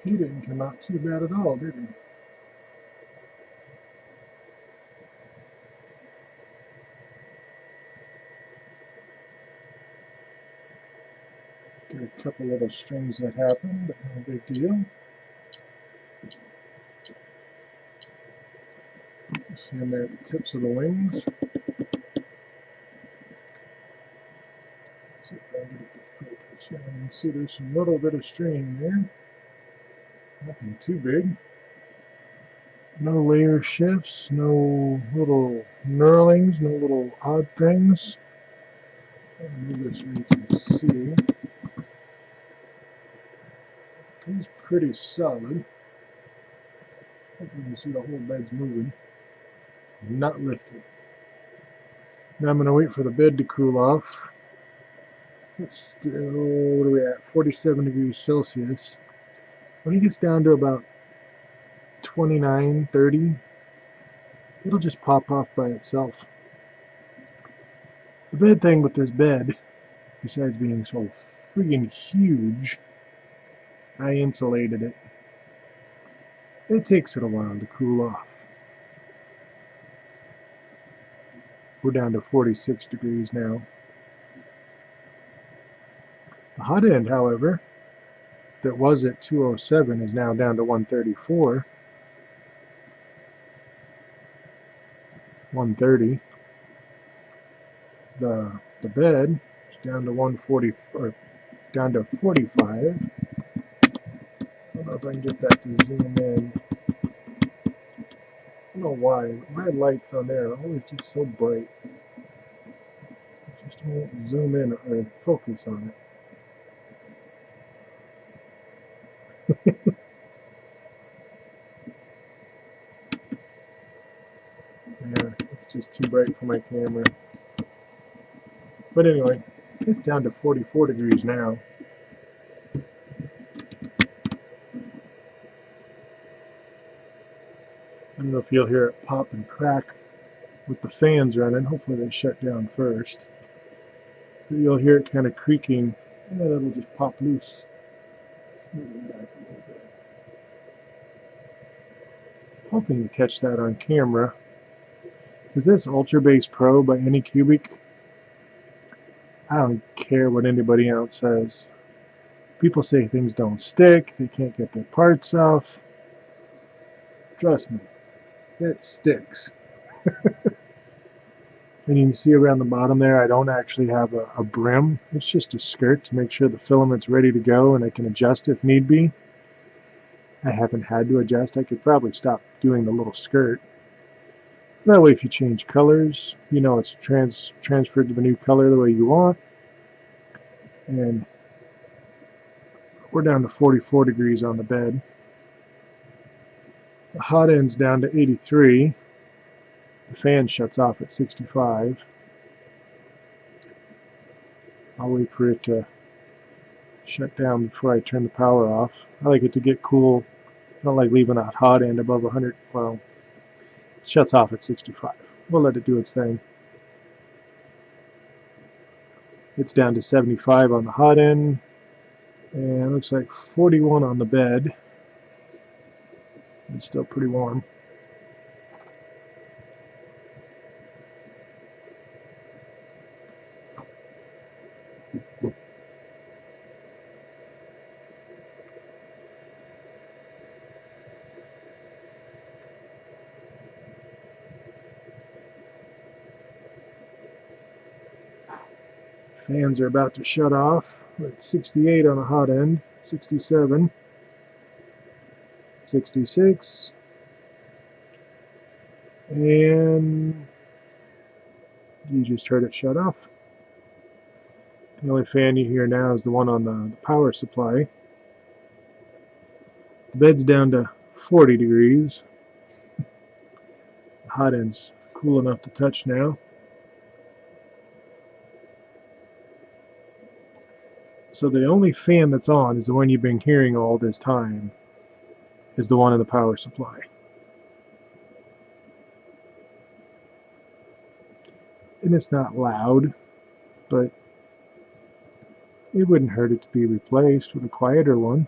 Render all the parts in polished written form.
He didn't come out too bad at all, did he? Got a couple little strings that happened, but no big deal. See them there at the tips of the wings. See if I can get it to focus. Yeah, you can see there's some little bit of string there. Nothing too big. No layer shifts, no little knurlings, no little odd things. I'll move this where you can see. He's pretty solid. Hopefully you can see the whole bed's moving. Not lifted. Now I'm going to wait for the bed to cool off. It's still, what are we at? 47 degrees Celsius. When it gets down to about 29, 30, it'll just pop off by itself. The bad thing with this bed, besides being so freaking huge, I insulated it. It takes it a while to cool off. We're down to 46 degrees now. The hot end, however, that was at 207 is now down to 134. 130. The bed is down to 140, or down to 45. I don't know if I can get that to zoom in. I don't know why. My lights on there are always just so bright. It just won't zoom in or focus on it. Yeah, it's just too bright for my camera. But anyway, it's down to 44 degrees now. I don't know if you'll hear it pop and crack with the fans running. Hopefully they shut down first. But you'll hear it kind of creaking, and then it'll just pop loose. Hoping to catch that on camera. Is this Ultra Base Pro by Anycubic? I don't care what anybody else says. People say things don't stick, they can't get their parts off. Trust me, it sticks. And you can see around the bottom there, I don't actually have a brim. It's just a skirt to make sure the filament's ready to go and I can adjust if need be. I haven't had to adjust. I could probably stop doing the little skirt. That way if you change colors, you know it's transferred to the new color the way you want. And we're down to 44 degrees on the bed. The hot end's down to 83. The fan shuts off at 65. I'll wait for it to shut down before I turn the power off. I like it to get cool. I don't like leaving that hot end above 100. Well, it shuts off at 65. We'll let it do its thing. It's down to 75 on the hot end. And it looks like 41 on the bed. It's still pretty warm. Fans are about to shut off. We're at 68 on the hot end, 67, 66, and you just heard it shut off. The only fan you hear now is the one on the power supply. The bed's down to 40 degrees. The hot end's cool enough to touch now. So the only fan that's on is the one you've been hearing all this time, is the one in the power supply. And it's not loud, but it wouldn't hurt it to be replaced with a quieter one.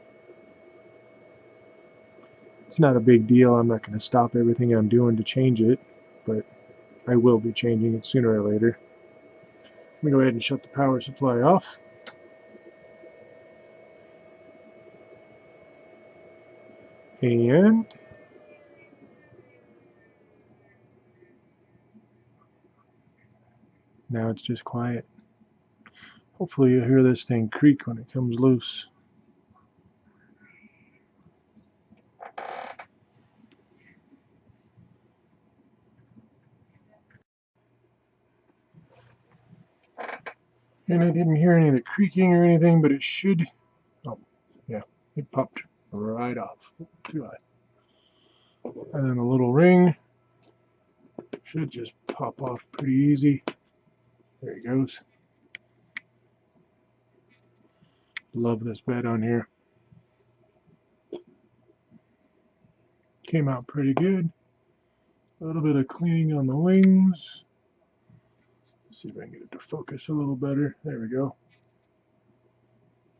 It's not a big deal. I'm not going to stop everything I'm doing to change it, but I will be changing it sooner or later. Let me go ahead and shut the power supply off. And now it's just quiet. Hopefully you'll hear this thing creak when it comes loose. And I didn't hear any of the creaking or anything, but it should. Oh, yeah, it popped right off. Too high. And then the little ring should just pop off pretty easy. There he goes. Love this bed on here. Came out pretty good. A little bit of cleaning on the wings. Let's see if I can get it to focus a little better. There we go.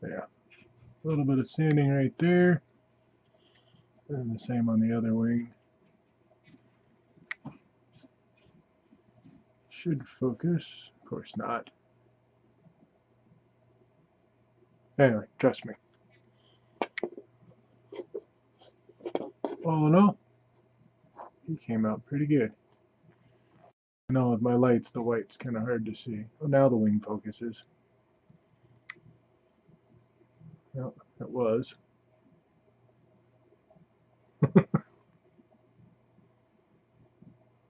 Yeah. A little bit of sanding right there. And the same on the other wing. Should focus. Of course not. Anyway, trust me. All in all, he came out pretty good. I know with my lights, the white's kind of hard to see. Oh, now the wing focuses. Well, it was.